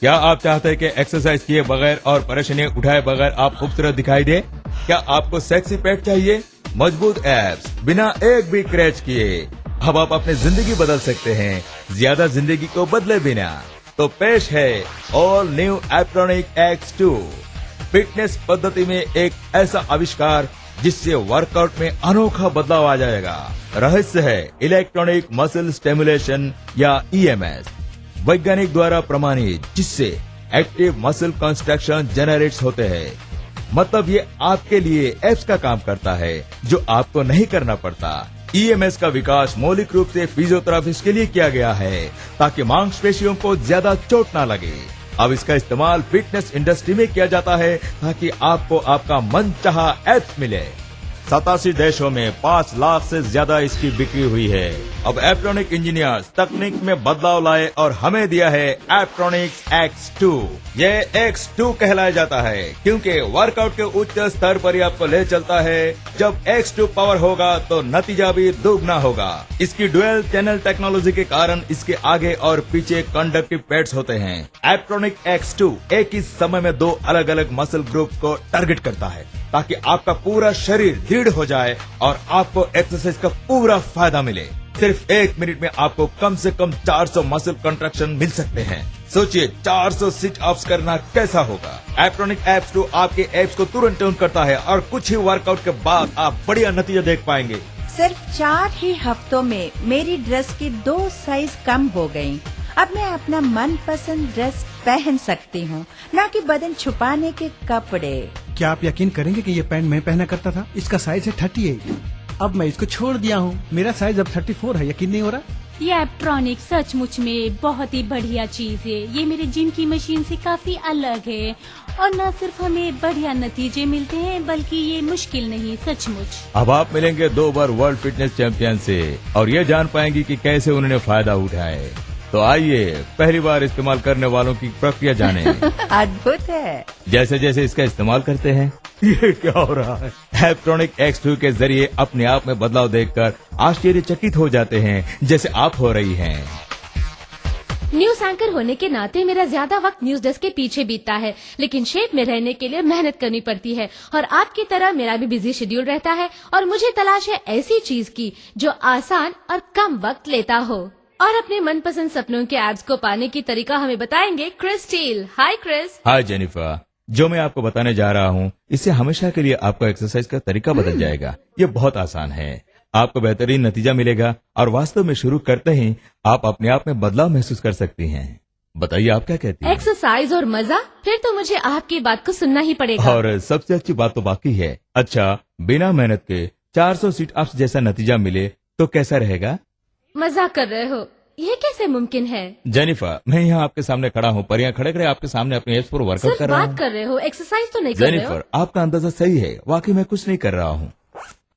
क्या आप चाहते हैं कि एक्सरसाइज किए बगैर और परेशानियां उठाए बगैर आप खूबसूरत दिखाई दे? क्या आपको सेक्सी पेट चाहिए? मजबूत एब्स बिना एक भी क्रैच किए अब आप अपनी जिंदगी बदल सकते हैं, ज्यादा जिंदगी को बदले बिना। तो पेश है ऑल न्यू एप्ट्रॉनिक X2 फिटनेस पद्धति में एक ऐसा आविष्कार जिससे वर्कआउट में अनोखा बदलाव आ जाएगा। रहस्य है इलेक्ट्रॉनिक मसल स्टिमुलेशन या EMS, वैज्ञानिक द्वारा प्रमाणित, जिससे एक्टिव मसल कंस्ट्रक्शन जनरेट्स होते हैं। मतलब ये आपके लिए एप्स का काम करता है जो आपको नहीं करना पड़ता। EMS का विकास मौलिक रूप से फिजियोथेरापिस्ट के लिए किया गया है ताकि मांसपेशियों को ज्यादा चोट ना लगे। अब इसका इस्तेमाल फिटनेस इंडस्ट्री में किया जाता है ताकि आपको आपका मनचाहा एप्स मिले। 87 देशों में 5 लाख से ज्यादा इसकी बिक्री हुई है। अब एप्ट्रॉनिक इंजीनियर्स तकनीक में बदलाव लाए और हमें दिया है एप्ट्रॉनिक X2। ये X2 कहलाया जाता है क्योंकि वर्कआउट के उच्च स्तर पर ही आपको ले चलता है। जब X2 पावर होगा तो नतीजा भी दोगुना होगा। इसकी डुअल चैनल टेक्नोलॉजी के कारण इसके आगे और पीछे कंडक्टिव पैड्स होते हैं। एप्ट्रॉनिक X2 एक ही समय में 2 अलग अलग मसल ग्रुप को टारगेट करता है ताकि आपका पूरा शरीर दृढ़ हो जाए और आपको एक्सरसाइज का पूरा फायदा मिले। सिर्फ 1 मिनट में आपको कम से कम 400 मसल कंट्रैक्शन मिल सकते हैं। सोचिए 400 सिट अप्स करना कैसा होगा। एप्ट्रॉनिक X2 आपके एप्स को तुरंत ट्यून करता है और कुछ ही वर्कआउट के बाद आप बढ़िया नतीजा देख पाएंगे। सिर्फ 4 ही हफ्तों में मेरी ड्रेस की 2 साइज कम हो गयी। अब मैं अपना मनपसंद ड्रेस पहन सकती हूँ, न कि बदन छुपाने के कपड़े। क्या आप यकीन करेंगे कि ये पैंट मैं पहना करता था? इसका साइज है 38। अब मैं इसको छोड़ दिया हूँ, मेरा साइज अब 34 है। यकीन नहीं हो रहा? ये एप्ट्रॉनिक सचमुच में बहुत ही बढ़िया चीज है। ये मेरे जिम की मशीन से काफी अलग है और न सिर्फ हमें बढ़िया नतीजे मिलते हैं बल्कि ये मुश्किल नहीं, सचमुच। अब आप मिलेंगे 2 बार वर्ल्ड फिटनेस चैंपियन से और ये जान पाएंगे कि कैसे उन्होंने फायदा उठाए। तो आइए पहली बार इस्तेमाल करने वालों की प्रक्रिया जाने। अद्भुत है। जैसे जैसे इसका इस्तेमाल करते हैं ये क्या हो रहा है। एप्ट्रॉनिक X2 के जरिए अपने आप में बदलाव देखकर आश्चर्यचकित हो जाते हैं जैसे आप हो रही हैं। न्यूज एंकर होने के नाते मेरा ज्यादा वक्त न्यूज डेस्क के पीछे बीतता है, लेकिन शेप में रहने के लिए मेहनत करनी पड़ती है और आपकी तरह मेरा भी बिजी शेड्यूल रहता है और मुझे तलाश है ऐसी चीज की जो आसान और कम वक्त लेता हो। और अपने मनपसंद सपनों के एब्स को पाने की तरीका हमें बताएंगे क्रिस स्टील। हाय क्रिस। हाय जेनिफर। जो मैं आपको बताने जा रहा हूँ इससे हमेशा के लिए आपका एक्सरसाइज का तरीका बदल जाएगा। ये बहुत आसान है, आपको बेहतरीन नतीजा मिलेगा और वास्तव में शुरू करते ही आप अपने आप में बदलाव महसूस कर सकती हैं। बताइए आप क्या कहती हैं? एक्सरसाइज और मजा? फिर तो मुझे आपकी बात को सुनना ही पड़ेगा। और सबसे अच्छी बात तो बाकी है। अच्छा, बिना मेहनत के 400 सिट अप्स जैसा नतीजा मिले तो कैसा रहेगा? मजाक कर रहे हो? ये कैसे मुमकिन है? जेनिफर, मैं यहाँ आपके सामने खड़ा हूँ पर यहाँ खड़े खड़े आपके सामने अपने एप्स पर वर्कआउट कर रहा हूँ। बात कर रहे हो, एक्सरसाइज तो नहीं कर रहे हो। जेनिफर, आपका अंदाजा सही है, वाकई मैं कुछ नहीं कर रहा हूँ।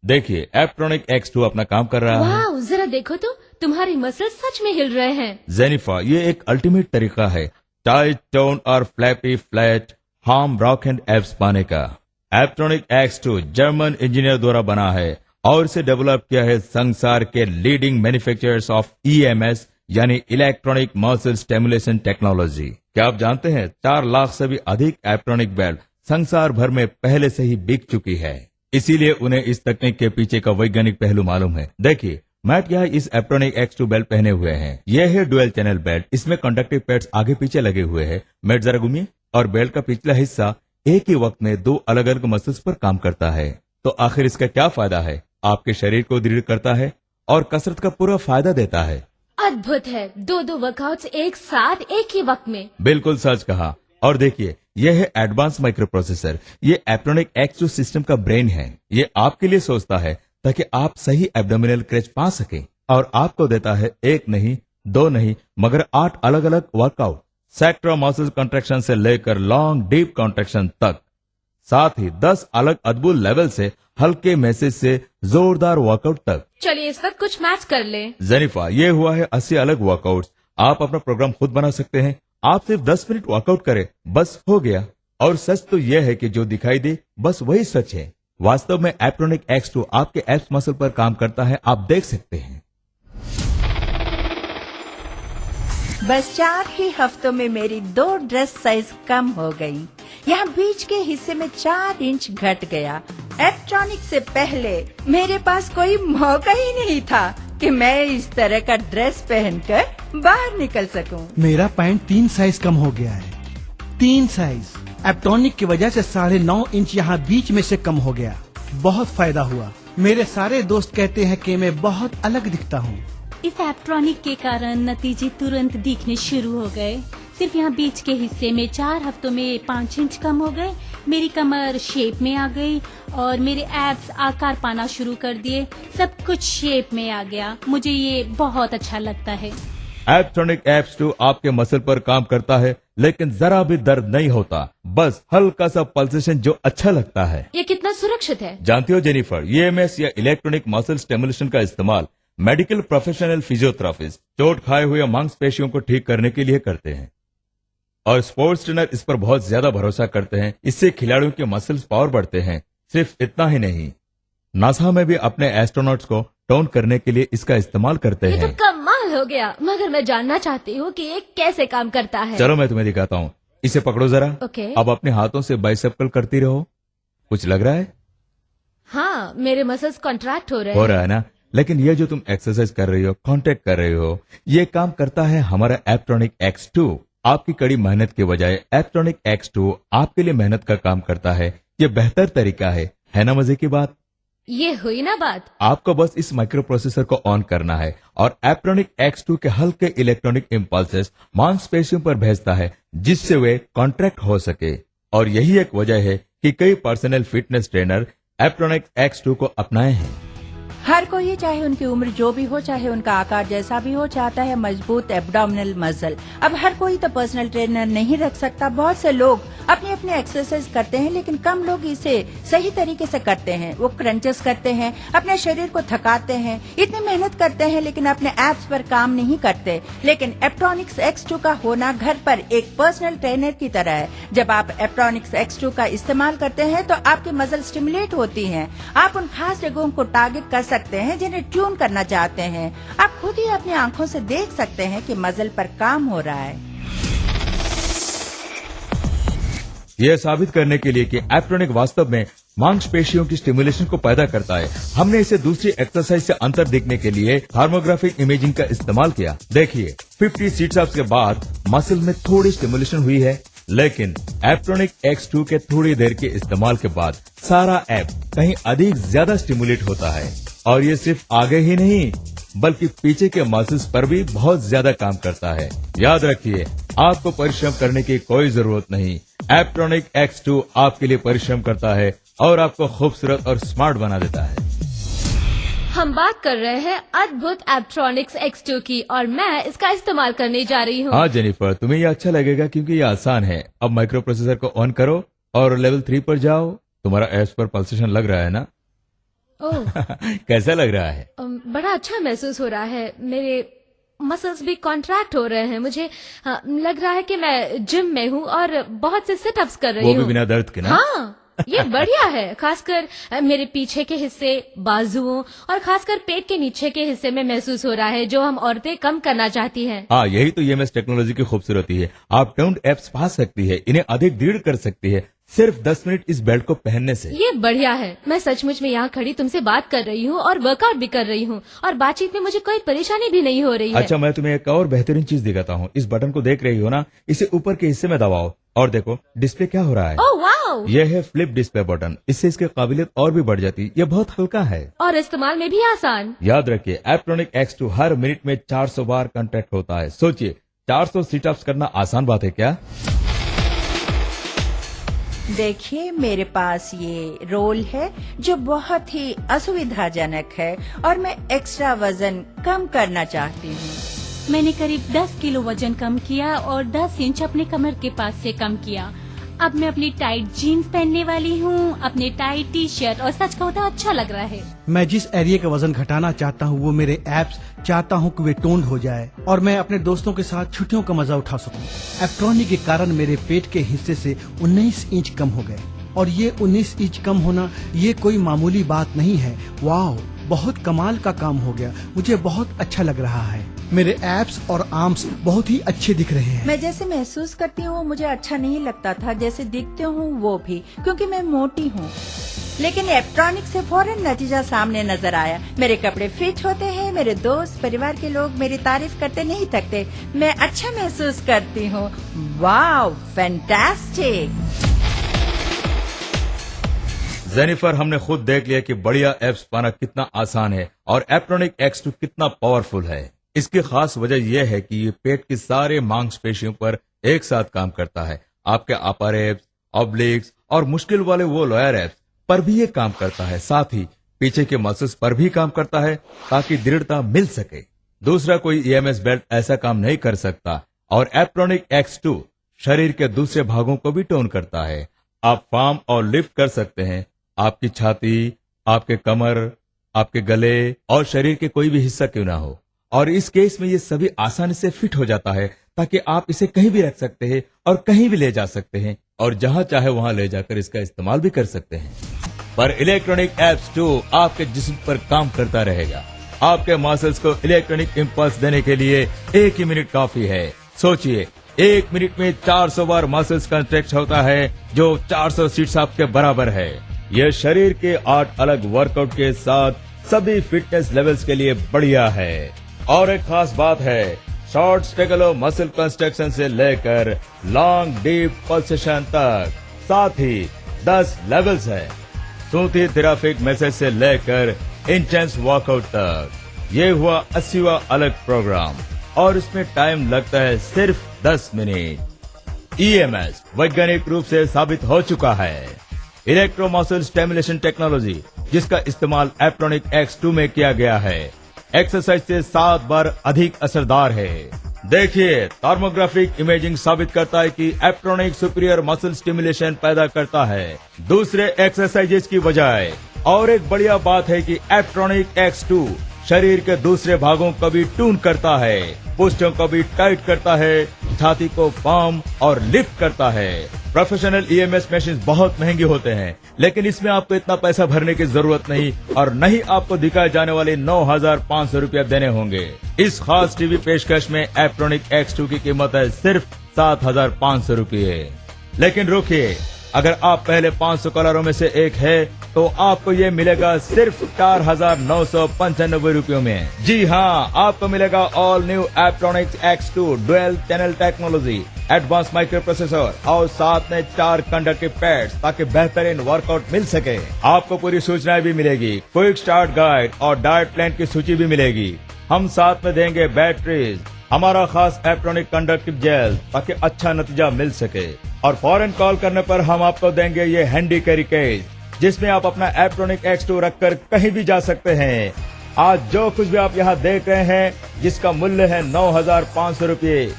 देखिए एप्ट्रॉनिक X2 अपना काम कर रहा है। वाह, जरा देखो तो, तुम्हारी मसल सच में हिल रहे हैं। जेनिफर, ये एक अल्टीमेट तरीका है टाइट टोन और flappy flat harm rock and abs पाने का। एप्ट्रॉनिक X2 जर्मन इंजीनियर द्वारा बना है और इसे डेवलप किया है संसार के लीडिंग मैन्युफैक्चरर्स ऑफ EMS यानी इलेक्ट्रॉनिक मसल स्टिमुलेशन टेक्नोलॉजी। क्या आप जानते हैं 4 लाख से भी अधिक एप्ट्रॉनिक बेल्ट संसार भर में पहले से ही बिक चुकी है। इसीलिए उन्हें इस तकनीक के पीछे का वैज्ञानिक पहलू मालूम है। देखिए मैट यहाँ इस एप्ट्रॉनिक X2 बेल्ट पहने हुए हैं। यह है डुअल चैनल बेल्ट। इसमें कंडक्टिव पैड्स आगे पीछे लगे हुए हैं। मैट जरा घूमिए और बेल्ट का पिछला हिस्सा एक ही वक्त में 2 अलग अलग मसल्स पर काम करता है। तो आखिर इसका क्या फायदा है? आपके शरीर को दृढ़ करता है और कसरत का पूरा फायदा देता है। अद्भुत है, 2 वर्कआउट्स एक साथ एक ही वक्त में। बिल्कुल सच कहा। और देखिए यह है एडवांस माइक्रो प्रोसेसर। ये एप्ट्रॉनिक X2 सिस्टम का ब्रेन है। ये आपके लिए सोचता है ताकि आप सही एब्डोमिनल क्रैच पा सकें और आपको देता है 1 नहीं 2 नहीं मगर 8 अलग अलग वर्कआउट, सेक्टर मसल कंट्रैक्शन से लेकर लॉन्ग डीप कॉन्ट्रैक्शन तक, साथ ही 10 अलग अद्भुत लेवल से हल्के मैसेज से जोरदार वर्कआउट तक। चलिए इस वक्त कुछ मैच कर ले। जेनिफर, ये हुआ है 80 अलग वर्कआउट्स। आप अपना प्रोग्राम खुद बना सकते हैं। आप सिर्फ 10 मिनट वर्कआउट करें, बस हो गया। और सच तो यह है कि जो दिखाई दे बस वही सच है। वास्तव में एप्ट्रॉनिक X2 आपके एब्स मसल पर काम करता है, आप देख सकते हैं। बस 4 ही हफ्तों में मेरी 2 ड्रेस साइज कम हो गई। यहाँ बीच के हिस्से में 4 इंच घट गया। इलेक्ट्रॉनिक से पहले मेरे पास कोई मौका ही नहीं था कि मैं इस तरह का ड्रेस पहनकर बाहर निकल सकूं। मेरा पैंट 3 साइज कम हो गया है। 3 साइज एप्टॉनिक की वजह से 9.5 इंच यहाँ बीच में से कम हो गया। बहुत फायदा हुआ। मेरे सारे दोस्त कहते हैं कि मैं बहुत अलग दिखता हूँ। इस एप्ट्रॉनिक के कारण नतीजे तुरंत दिखने शुरू हो गए। सिर्फ यहाँ बीच के हिस्से में 4 हफ्तों में 5 इंच कम हो गए। मेरी कमर शेप में आ गई और मेरे एब्स आकार पाना शुरू कर दिए। सब कुछ शेप में आ गया। मुझे ये बहुत अच्छा लगता है। एप्टॉनिक एप्स 2 आपके मसल पर काम करता है, लेकिन जरा भी दर्द नहीं होता, बस हल्का सा पल्सेशन जो अच्छा लगता है। ये कितना सुरक्षित है? जानती हो जेनिफर, EMS या इलेक्ट्रॉनिक मसल स्टिमुलेशन का इस्तेमाल मेडिकल प्रोफेशनल फिजियोथेरापिस्ट चोट खाए हुए मांसपेशियों को ठीक करने के लिए करते हैं और स्पोर्ट्स ट्रेनर इस पर बहुत ज्यादा भरोसा करते हैं। इससे खिलाड़ियों के मसल्स पावर बढ़ते हैं। सिर्फ इतना ही नहीं, नासा में भी अपने एस्ट्रोनॉट्स को टोन करने के लिए इसका इस्तेमाल करते ये हैं। तो कमाल हो गया, मगर मैं जानना चाहती हूँ कि ये कैसे काम करता है। चलो मैं तुम्हें दिखाता हूँ। इसे पकड़ो जरा। ओके। अब अपने हाथों से बाइसेप्स करती रहो। कुछ लग रहा है? हाँ, मेरे मसल्स कॉन्ट्रैक्ट हो रहे हो हैं। रहा है ना? लेकिन ये जो तुम एक्सरसाइज कर रही हो, कांटेक्ट कर रही हो, ये काम करता है हमारा एप्टॉनिक X2। आपकी कड़ी मेहनत के बजाय एप्टॉनिक X2 आपके लिए मेहनत का काम करता है। ये बेहतर तरीका है ना? मजे की बात। ये हुई ना बात। आपको बस इस माइक्रो प्रोसेसर को ऑन करना है और एप्टॉनिक X2 के हल्के इलेक्ट्रॉनिक इम्पल्सेस मांसपेशियों पर भेजता है, जिससे वे कॉन्ट्रैक्ट हो सके। और यही एक वजह है कि कई पर्सनल फिटनेस ट्रेनर एप्टॉनिक X2 को अपनाए हैं। हर कोई, चाहे उनकी उम्र जो भी हो, चाहे उनका आकार जैसा भी हो, चाहता है मजबूत एब्डोमिनल मसल। अब हर कोई तो पर्सनल ट्रेनर नहीं रख सकता। बहुत से लोग अपनी अपनी एक्सरसाइज करते हैं, लेकिन कम लोग इसे सही तरीके से करते हैं। वो क्रंचेस करते हैं, अपने शरीर को थकाते हैं, इतनी मेहनत करते हैं, लेकिन अपने एब्स पर काम नहीं करते। लेकिन एप्टॉनिक्स X2 का होना घर पर एक पर्सनल ट्रेनर की तरह है। जब आप एप्टॉनिक्स X2 का इस्तेमाल करते हैं तो आपकी मसल स्टिमुलेट होती हैं। आप उन खास जगहों को टारगेट कर सकते हैं जिन्हें ट्यून करना चाहते हैं। आप खुद ही अपनी आंखों से देख सकते हैं कि मसल पर काम हो रहा है। यह साबित करने के लिए कि एप्टॉनिक वास्तव में मांसपेशियों की स्टिमुलेशन को पैदा करता है, हमने इसे दूसरी एक्सरसाइज से अंतर देखने के लिए थर्मोग्राफिक इमेजिंग का इस्तेमाल किया। देखिए, 50 सिट-अप्स के बाद मसल में थोड़ी स्टिमुलेशन हुई है, लेकिन एप्टॉनिक X2 के थोड़ी देर के इस्तेमाल के बाद सारा ऐप कहीं अधिक ज्यादा स्टिमुलेट होता है। और ये सिर्फ आगे ही नहीं, बल्कि पीछे के मसल्स पर भी बहुत ज्यादा काम करता है। याद रखिए, आपको परिश्रम करने की कोई जरूरत नहीं। एप्टॉनिक X2 आपके लिए परिश्रम करता है और आपको खूबसूरत और स्मार्ट बना देता है। हम बात कर रहे हैं अद्भुत एप्ट्रॉनिक्स X2 की और मैं इसका इस्तेमाल करने जा रही हूँ। हाँ जेनिफर, तुम्हें ये अच्छा लगेगा क्योंकि ये आसान है। अब माइक्रो प्रोसेसर को ऑन करो और लेवल 3 पर जाओ। तुम्हारा एप्स पर पल्सेशन लग रहा है ना? ओह, कैसा लग रहा है? बड़ा अच्छा महसूस हो रहा है। मेरे मसल्स भी कॉन्ट्रैक्ट हो रहे हैं। मुझे लग रहा है कि मैं जिम में हूँ और बहुत से सिटअप्स कर रही हूँ। वो भी बिना दर्द के ना? हाँ, ये बढ़िया है। खासकर मेरे पीछे के हिस्से, बाजुओं और खासकर पेट के नीचे के हिस्से में महसूस हो रहा है, जो हम औरतें कम करना चाहती हैं। हाँ, यही तो EMS टेक्नोलॉजी की खूबसूरती है। आप ट्यून्ड एप्स पा सकती है, इन्हें अधिक दृढ़ कर सकती है सिर्फ 10 मिनट इस बेल्ट को पहनने से। ये बढ़िया है। मैं सचमुच में यहाँ खड़ी तुमसे बात कर रही हूँ और वर्कआउट भी कर रही हूँ और बातचीत में मुझे कोई परेशानी भी नहीं हो रही है। अच्छा, मैं तुम्हें एक और बेहतरीन चीज दिखाता हूँ। इस बटन को देख रही हो ना, इसे ऊपर के हिस्से में दबाओ और देखो डिस्प्ले क्या हो रहा है। Oh wow! यह है फ्लिप डिस्प्ले बटन। इससे इसकी काबिलियत और भी बढ़ जाती है। यह बहुत हल्का है और इस्तेमाल में भी आसान। याद रखिए, एप्टॉनिक X2 हर मिनट में 400 बार कॉन्ट्रैक्ट होता है। सोचिए, 400 सिटअप्स करना आसान बात है क्या? देखिए, मेरे पास ये रोल है जो बहुत ही असुविधाजनक है और मैं एक्स्ट्रा वजन कम करना चाहती हूँ। मैंने करीब 10 किलो वजन कम किया और 10 इंच अपने कमर के पास से कम किया। अब मैं अपनी टाइट जीन्स पहनने वाली हूँ, अपने टाइट टी-शर्ट, और सच कहूँ तो अच्छा लग रहा है। मैं जिस एरिया का वजन घटाना चाहता हूँ वो मेरे एप्स चाहता हूँ कि वे टोन्ड हो जाए और मैं अपने दोस्तों के साथ छुट्टियों का मजा उठा सकूँ। एप्ट्रॉनिक के कारण मेरे पेट के हिस्से से 19 इंच कम हो गए और ये 19 इंच कम होना ये कोई मामूली बात नहीं है। वाह, बहुत कमाल का काम हो गया। मुझे बहुत अच्छा लग रहा है। मेरे एब्स और आर्म्स बहुत ही अच्छे दिख रहे हैं। मैं जैसे महसूस करती हूँ मुझे अच्छा नहीं लगता था, जैसे दिखती हूँ वो भी, क्योंकि मैं मोटी हूँ। लेकिन एप्ट्रॉनिक से फौरन नतीजा सामने नजर आया। मेरे कपड़े फिट होते हैं, मेरे दोस्त परिवार के लोग मेरी तारीफ करते नहीं थकते। मैं अच्छा महसूस करती हूँ। वाव, फैंटास्टिक। जेनिफर, हमने खुद देख लिया कि बढ़िया एप्स पाना कितना आसान है और एप्ट्रॉनिक X2 कितना पावरफुल है। इसकी खास वजह यह है कि ये पेट की सारे मांसपेशियों पर एक साथ काम करता है। आपके अपर एप्स, ऑब्लिक्स और मुश्किल वाले वो लोअर एप्स पर भी ये काम करता है। साथ ही पीछे के मसल्स पर भी काम करता है ताकि दृढ़ता मिल सके। दूसरा कोई EMS बेल्ट ऐसा काम नहीं कर सकता। और एप्ट्रॉनिक X2 शरीर के दूसरे भागों को भी टोन करता है। आप फार्म और लिफ्ट कर सकते हैं। आपकी छाती, आपके कमर, आपके गले और शरीर के कोई भी हिस्सा क्यों ना हो। और इस केस में ये सभी आसानी से फिट हो जाता है ताकि आप इसे कहीं भी रख सकते हैं और कहीं भी ले जा सकते हैं और जहां चाहे वहां ले जाकर इसका इस्तेमाल भी कर सकते हैं। पर इलेक्ट्रॉनिक X2 आपके जिस्म पर काम करता रहेगा। आपके मसल्स को इलेक्ट्रॉनिक इंपल्स देने के लिए 1 ही मिनट काफी है। सोचिए, 1 मिनट में 400 बार मसल्स कंट्रैक्ट होता है, जो 400 सीट्स आपके बराबर है। यह शरीर के 8 अलग वर्कआउट के साथ सभी फिटनेस लेवल्स के लिए बढ़िया है। और एक खास बात है, शॉर्ट स्टेगलो मसल कंस्ट्रक्शन से लेकर लॉन्ग डीप पल्सेशन तक, साथ ही 10 लेवल्स है। सूती थेरापिक मैसेज से लेकर इंटेंस वर्कआउट तक। ये हुआ 80वां अलग प्रोग्राम और इसमें टाइम लगता है सिर्फ 10 मिनट। EMS वैज्ञानिक रूप से साबित हो चुका है। इलेक्ट्रोमसल स्टिमुलेशन टेक्नोलॉजी, जिसका इस्तेमाल एप्ट्रॉनिक X2 में किया गया है, एक्सरसाइज से 7 बार अधिक असरदार है। देखिए, थर्मोग्राफिक इमेजिंग साबित करता है कि एप्ट्रॉनिक सुपीरियर मसल स्टिमुलेशन पैदा करता है दूसरे एक्सरसाइजेज की बजाय। और एक बढ़िया बात है कि एप्ट्रॉनिक X2 शरीर के दूसरे भागों को भी ट्यून करता है, पुष्ठों को भी टाइट करता है, छाती को फर्म और लिफ्ट करता है। प्रोफेशनल EMS मशीन बहुत महंगी होते हैं, लेकिन इसमें आपको इतना पैसा भरने की जरूरत नहीं और न ही आपको दिखाए जाने वाले 9,500 रुपया देने होंगे। इस खास टीवी पेशकश में एप्ट्रॉनिक X2 की कीमत है सिर्फ 7,500 रुपये। लेकिन रुकिए, अगर आप पहले 500 कॉलरों में से एक है तो आपको ये मिलेगा सिर्फ 4,995 रुपयों में। जी हाँ, आपको मिलेगा all new Aptronix X2 dual channel technology, advance micro processor और साथ में 4 कंडक्टिव पैड्स ताकि बेहतरीन वर्कआउट मिल सके। आपको पूरी सूचनाएं भी मिलेगी, क्विक स्टार्ट गाइड और डाइट प्लान की सूची भी मिलेगी। हम साथ में देंगे बैटरीज, हमारा खास एप्ट्रॉनिक कंडक्टिव जेल ताकि अच्छा नतीजा मिल सके। और फौरन कॉल करने पर हम आपको देंगे ये हैंडी कैरी केस, जिसमें आप अपना एप्ट्रॉनिक X2 रखकर कहीं भी जा सकते हैं। आज जो कुछ भी आप यहाँ देख रहे हैं, जिसका मूल्य है 9,500 रुपये,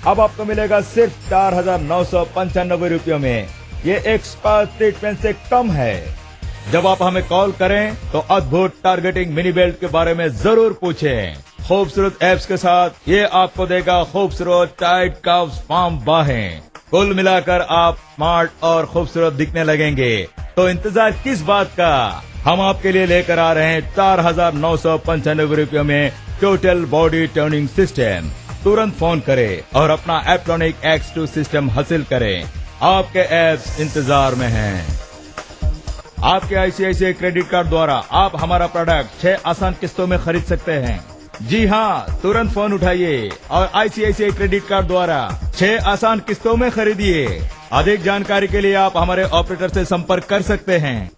अब आपको मिलेगा सिर्फ 4,995 रुपयों में। ये एक्सपर्ट ट्रीटमेंट से कम है। जब आप हमें कॉल करें तो अद्भुत टारगेटिंग मिनी बेल्ट के बारे में जरूर पूछें। खूबसूरत एप्स के साथ ये आपको देगा खूबसूरत टाइट कव्स फार्म बाहें। कुल मिलाकर आप स्मार्ट और खूबसूरत दिखने लगेंगे। तो इंतजार किस बात का, हम आपके लिए लेकर आ रहे हैं 4,995 रुपयों में टोटल बॉडी टर्निंग सिस्टम। तुरंत फोन करें और अपना एप्ट्रॉनिक X2 सिस्टम हासिल करें। आपके एप्स इंतजार में हैं। आपके ICICI क्रेडिट कार्ड द्वारा आप हमारा प्रोडक्ट 6 आसान किस्तों में खरीद सकते हैं। जी हाँ, तुरंत फोन उठाइए और ICICI क्रेडिट कार्ड द्वारा 6 आसान किस्तों में खरीदिए। अधिक जानकारी के लिए आप हमारे ऑपरेटर से संपर्क कर सकते हैं।